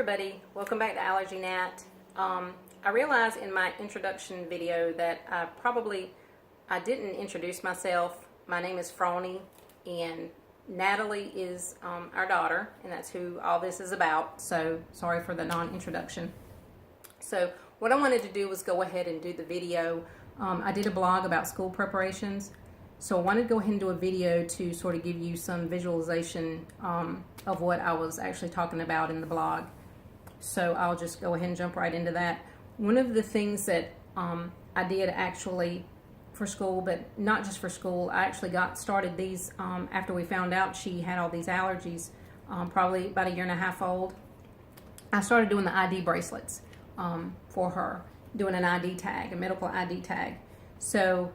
everybody, welcome back to Allergy Nat. I realized in my introduction video that I didn't introduce myself. My name is Frawny and Natalie is our daughter, and that's who all this is about, so sorry for the non-introduction. So what I wanted to do was go ahead and do the video. I did a blog about school preparations, so I wanted to go ahead and do a video to sort of give you some visualization of what I was actually talking about in the blog. So I'll just go ahead and jump right into that. One of the things that I did actually for school, but not just for school, I actually got started these after we found out she had all these allergies, probably about a year and a half old. I started doing the ID bracelets for her, doing an ID tag, a medical ID tag. So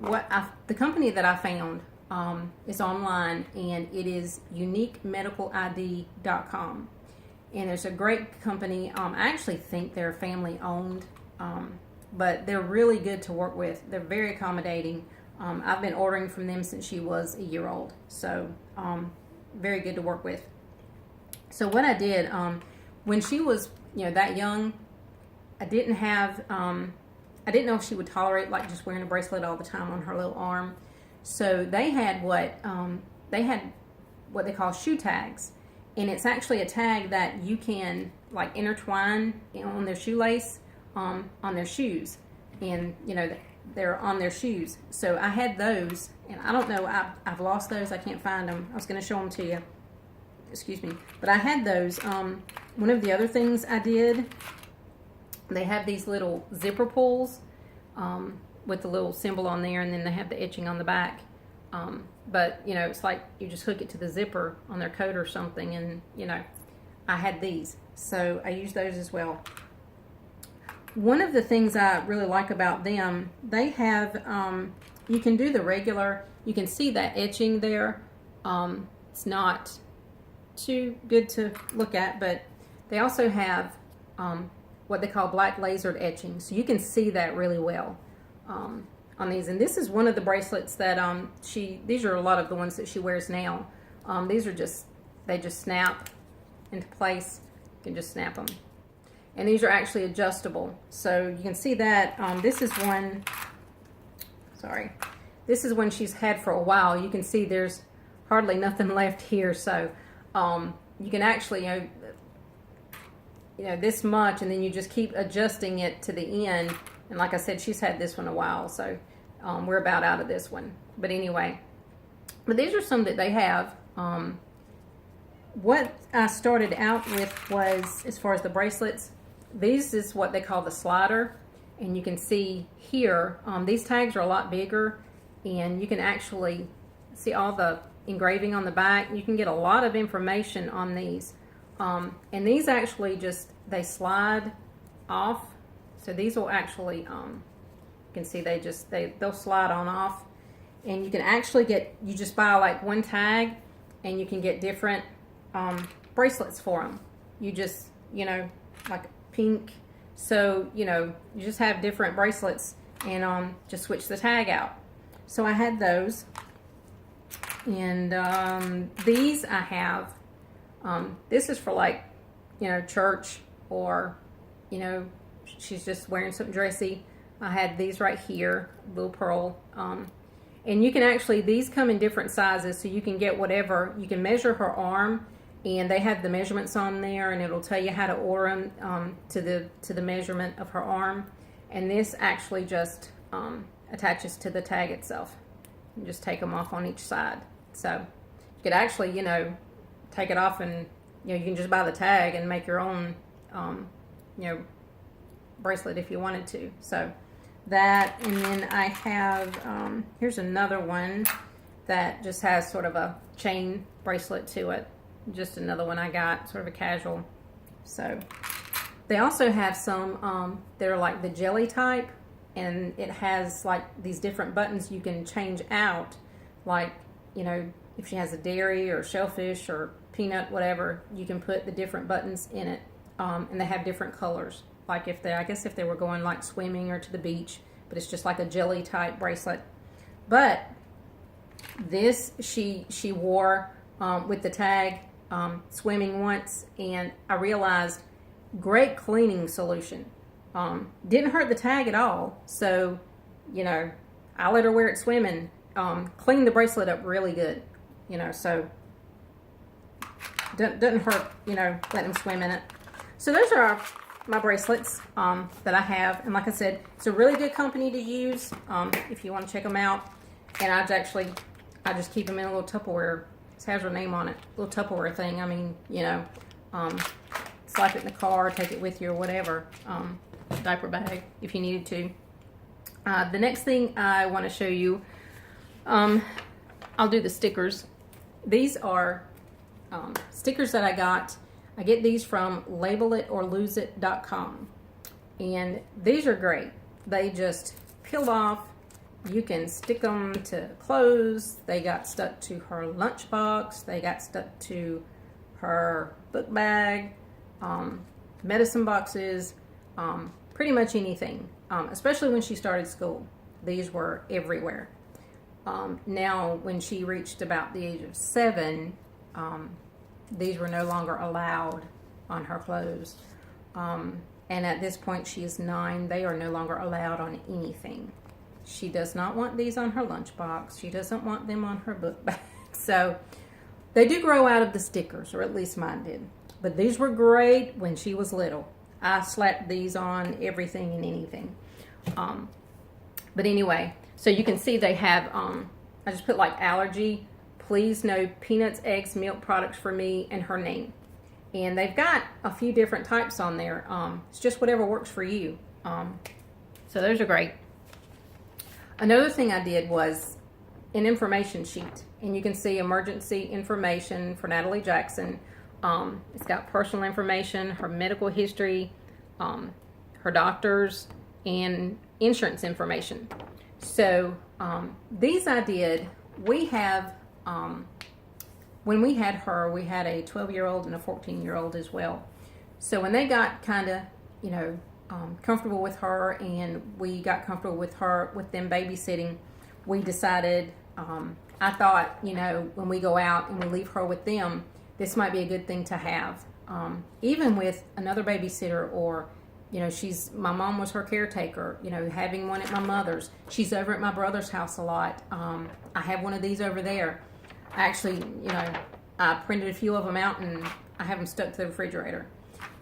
the company that I found is online, and it is uniquemedicalid.com, and it's a great company. I actually think they're family owned, but they're really good to work with. They're very accommodating. I've been ordering from them since she was a year old, so very good to work with. So what I did when she was that young, I didn't know if she would tolerate like just wearing a bracelet all the time on her little arm. So they had what they call shoe tags, and it's actually a tag that you can like intertwine on their shoelace, on their shoes, and they're on their shoes. So I had those, and I don't know, I've lost those. I can't find them. I was going to show them to you. Excuse me, but I had those. One of the other things I did, they have these little zipper pulls with the little symbol on there, and then they have the etching on the back. But it's like you just hook it to the zipper on their coat or something, and I had these, so I use those as well. One of the things I really like about them, they have you can do the regular, you can see that etching there. It's not too good to look at, but they also have what they call black lasered etching, so you can see that really well on these. And this is one of the bracelets that these are a lot of the ones that she wears now. These are they just snap into place. You can just snap them, and these are actually adjustable, so you can see that. This is one she's had for a while. You can see there's hardly nothing left here, so you can actually this much, and then you just keep adjusting it to the end. And like I said, she's had this one a while, so we're about out of this one. But anyway, these are some that they have. What I started out with was, as far as the bracelets, these is what they call the slider, and you can see here, these tags are a lot bigger, and you can actually see all the engraving on the back. You can get a lot of information on these. And these actually they slide off. So these will actually, you can see they'll slide on off. And you can actually you just buy like one tag, and you can get different bracelets for them. You just, like pink. So, you just have different bracelets, and just switch the tag out. So I had those. And these I have. This is for like, church, or, she's just wearing something dressy. I had these right here, little pearl. And you can actually, these come in different sizes, so you can get whatever. You can measure her arm, and they have the measurements on there, and it'll tell you how to order them to the measurement of her arm. And this actually just attaches to the tag itself. You just take them off on each side. So you could actually, take it off, and you can just buy the tag and make your own bracelet if you wanted to. So that, and then I have here's another one that just has sort of a chain bracelet to it. Just another one I got, sort of a casual. So they also have some that are like the jelly type, and it has like these different buttons you can change out, like if she has a dairy or shellfish or peanut, whatever, you can put the different buttons in it, and they have different colors. Like if they were going like swimming or to the beach, but it's just like a jelly type bracelet. But this she wore with the tag swimming once, and I realized great cleaning solution. Didn't hurt the tag at all. So, you know, I let her wear it swimming. Cleaned the bracelet up really good. You know, so doesn't hurt, you know, letting them swim in it. So those are my bracelets that I have. And like I said, it's a really good company to use if you want to check them out. And I just keep them in a little Tupperware. It has her name on it. Little Tupperware thing. I mean, you know, slap it in the car, take it with you or whatever. Diaper bag if you needed to. The next thing I want to show you, I'll do the stickers. These are stickers that I got. I get these from labelitorloseit.com. And these are great. They just peel off. You can stick them to clothes. They got stuck to her lunchbox. They got stuck to her book bag, medicine boxes, pretty much anything, especially when she started school. These were everywhere. Now, when she reached about the age of 7, these were no longer allowed on her clothes. And at this point, she is 9. They are no longer allowed on anything. She does not want these on her lunchbox. She doesn't want them on her book bag. So they do grow out of the stickers, or at least mine did. But these were great when she was little. I slapped these on everything and anything. But anyway, so you can see they have, I just put like allergy, please no peanuts, eggs, milk products for me, and her name. And they've got a few different types on there. It's just whatever works for you. So those are great. Another thing I did was an information sheet. And you can see emergency information for Natalie Jackson. It's got personal information, her medical history, her doctors, and insurance information. So these I did. We have, when we had her, we had a 12-year-old and a 14-year-old as well. So when they got kind of, you know, comfortable with her, and we got comfortable with her, with them babysitting, we decided, I thought, you know, when we go out and we leave her with them, this might be a good thing to have. Even with another babysitter, or, you know, my mom was her caretaker, you know, having one at my mother's. She's over at my brother's house a lot. I have one of these over there. I actually, you know, I printed a few of them out and I have them stuck to the refrigerator.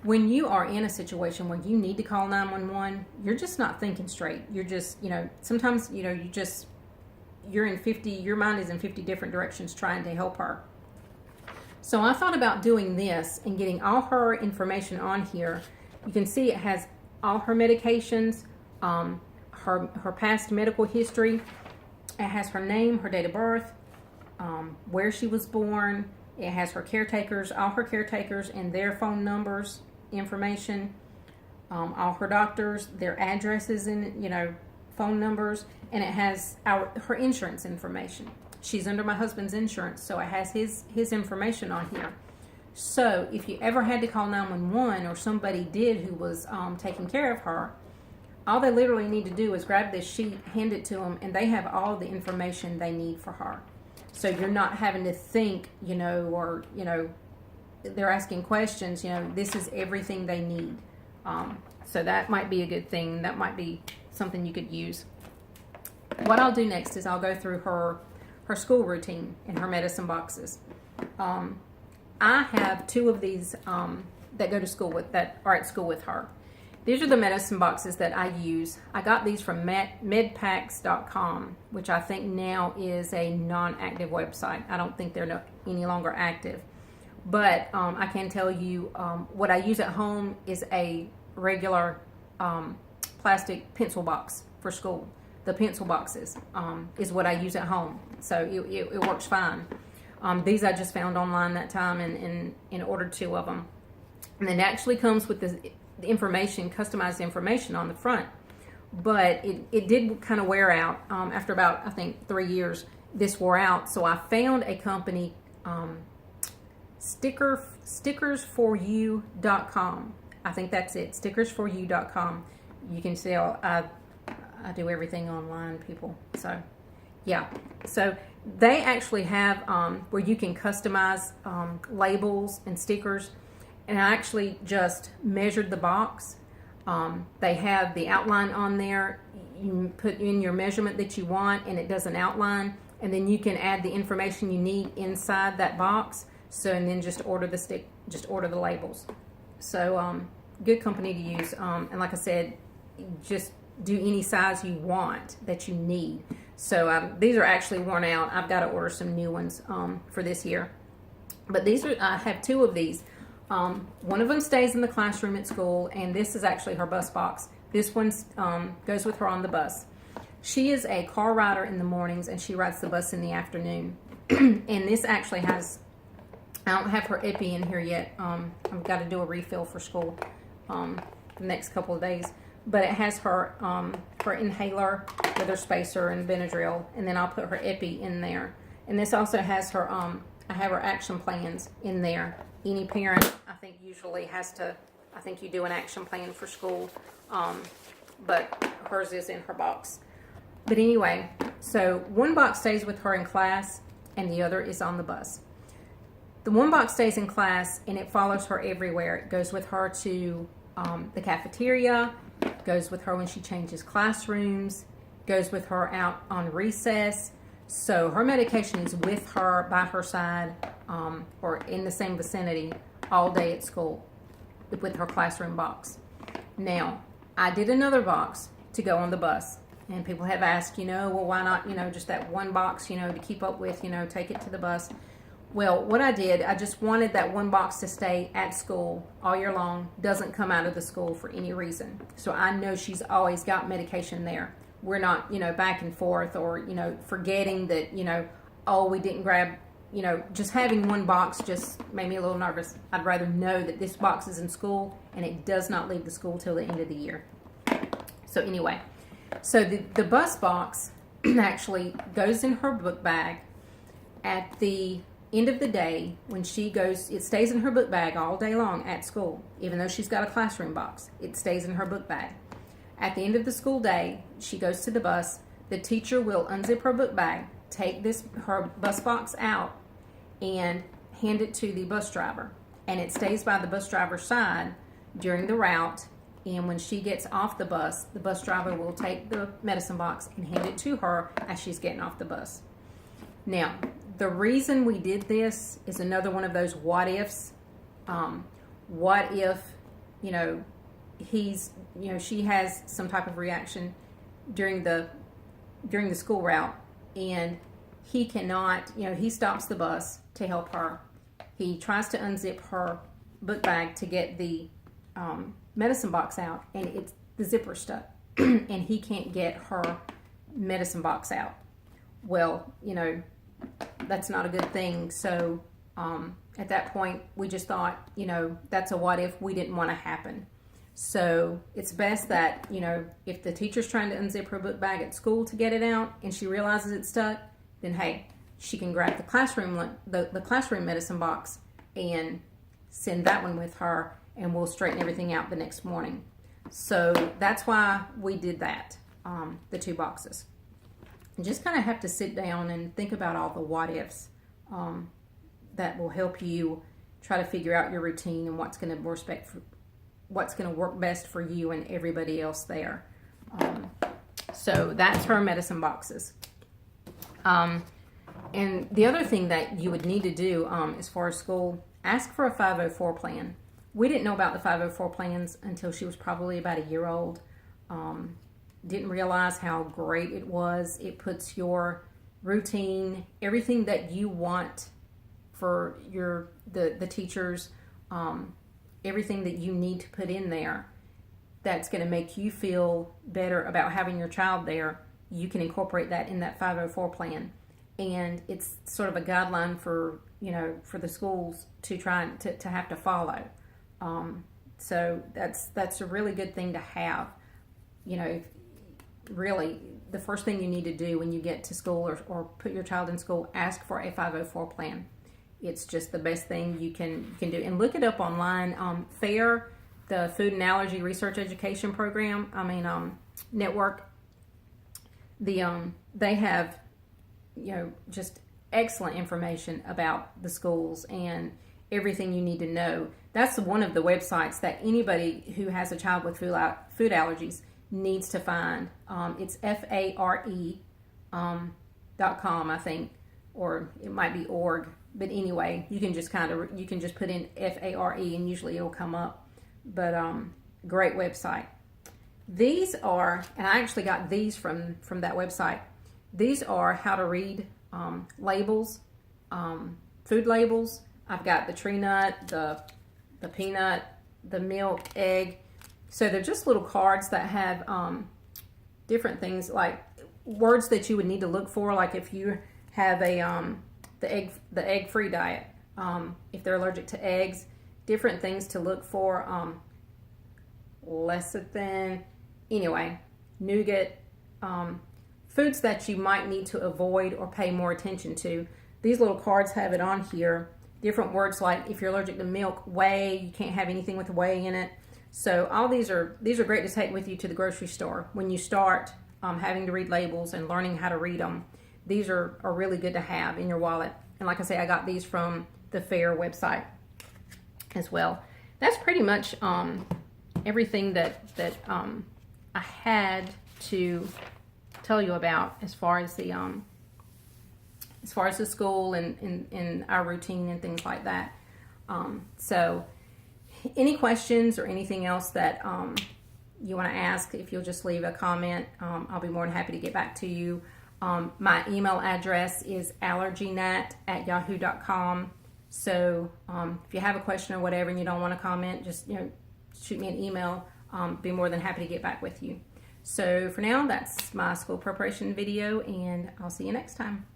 When you are in a situation where you need to call 911, you're just not thinking straight. You're just, you know, sometimes, you know, your mind is in 50 different directions trying to help her. So I thought about doing this and getting all her information on here. You can see it has all her medications, her past medical history. It has her name, her date of birth, where she was born. It has her caretakers, all her caretakers and their phone numbers, information, all her doctors, their addresses and, you know, phone numbers, and it has her insurance information. She's under my husband's insurance, so it has his information on here. So if you ever had to call 911, or somebody did who was taking care of her, all they literally need to do is grab this sheet, hand it to them, and they have all the information they need for her. So you're not having to think, you know, or, you know, they're asking questions, you know, this is everything they need. So that might be a good thing. That might be something you could use. What I'll do next is I'll go through her school routine and her medicine boxes. I have 2 of these that go to school with, that are at school with her. These are the medicine boxes that I use. I got these from medpacks.com, which I think now is a non-active website. I don't think they're any longer active. But I can tell you what I use at home is a regular plastic pencil box for school. The pencil boxes is what I use at home. So it works fine. These I just found online that time and ordered 2 of them. And it actually comes with the information, customized information on the front. But it did kind of wear out. After about, I think, 3 years, this wore out. So I found a company, stickersforyou.com. I think that's it, stickersforyou.com. You can see I do everything online, people. So, yeah. So they actually have where you can customize labels and stickers. and I actually just measured the box. They have the outline on there. You put in your measurement that you want, and it does an outline, and then you can add the information you need inside that box. So, and then just order the labels. So, good company to use. And like I said, just do any size you want that you need. So these are actually worn out. I've got to order some new ones for this year. But I have 2 of these. One of them stays in the classroom at school, and this is actually her bus box. This one goes with her on the bus. She is a car rider in the mornings, and she rides the bus in the afternoon. And this actually has, I don't have her epi in here yet. I've got to do a refill for school the next couple of days. But it has her inhaler with her spacer and Benadryl, and then I'll put her epi in there. And this also has her, I have her action plans in there. Any parent, I think, usually has to, I think you do an action plan for school, but hers is in her box. But anyway, so one box stays with her in class, and the other is on the bus. The one box stays in class, and it follows her everywhere. It goes with her to the cafeteria, goes with her when she changes classrooms, goes with her out on recess. So her medication is with her, by her side, or in the same vicinity all day at school with her classroom box. Now, I did another box to go on the bus, and people have asked, well, why not, just that one box, to keep up with, take it to the bus. Well, what I did, I just wanted that one box to stay at school all year long, doesn't come out of the school for any reason. So I know she's always got medication there. We're not, back and forth or, forgetting that, oh, we didn't grab, just having one box just made me a little nervous. I'd rather know that this box is in school and it does not leave the school till the end of the year. So anyway, so the bus box actually goes in her book bag. At the end of the day, when she goes, it stays in her book bag all day long at school, even though she's got a classroom box. It stays in her book bag. At the end of the school day, she goes to the bus. The teacher will unzip her book bag, take her bus box out, and hand it to the bus driver. And it stays by the bus driver's side during the route. And when she gets off the bus driver will take the medicine box and hand it to her as she's getting off the bus. Now, the reason we did this is another one of those what ifs. What if, she has some type of reaction during the school route, and he cannot, he stops the bus to help her. He tries to unzip her book bag to get the medicine box out, and the zipper stuck, and he can't get her medicine box out. Well, that's not a good thing. So at that point, we just thought, that's a what if we didn't want to happen. So it's best that, if the teacher's trying to unzip her book bag at school to get it out and she realizes it's stuck, then hey, she can grab the classroom medicine box and send that one with her, and we'll straighten everything out the next morning. So that's why we did that, the 2 boxes. You just kind of have to sit down and think about all the what ifs that will help you try to figure out your routine and what's going to work best for you and everybody else there. So that's her medicine boxes. And the other thing that you would need to do as far as school, ask for a 504 plan. We didn't know about the 504 plans until she was probably about a year old. Didn't realize how great it was. It puts your routine, everything that you want for the teachers, everything that you need to put in there that's going to make you feel better about having your child there, you can incorporate that in that 504 plan. And it's sort of a guideline for the schools to try to have to follow. So that's a really good thing to have. Really, the first thing you need to do when you get to school or put your child in school, ask for a 504 plan. It's just the best thing you can do. And look it up online. FAIR, the Food and Allergy Research Education Program, network, they have, just excellent information about the schools, and everything you need to know. That's one of the websites that anybody who has a child with food allergies needs to find. It's FARE .com, I think, or it might be org. But anyway, you can just you can just put in FARE and usually it'll come up. But great website. These are, and I actually got these from that website. These are how to read labels, food labels. I've got the tree nut, the peanut, the milk, egg. So they're just little cards that have different things, like words that you would need to look for, like if you have the egg-free diet, if they're allergic to eggs, different things to look for, lecithin, anyway, nougat, foods that you might need to avoid or pay more attention to. These little cards have it on here. Different words, like if you're allergic to milk, whey, you can't have anything with whey in it. So all these are great to take with you to the grocery store when you start having to read labels and learning how to read them. These are really good to have in your wallet. And like I say, I got these from the FARE website as well. That's pretty much everything that I had to tell you about as far as the school and our routine and things like that. So any questions or anything else that you want to ask, if you'll just leave a comment, I'll be more than happy to get back to you. My email address is allergynat@yahoo.com. So if you have a question or whatever and you don't want to comment, just shoot me an email. Be more than happy to get back with you. So for now, that's my school preparation video, and I'll see you next time.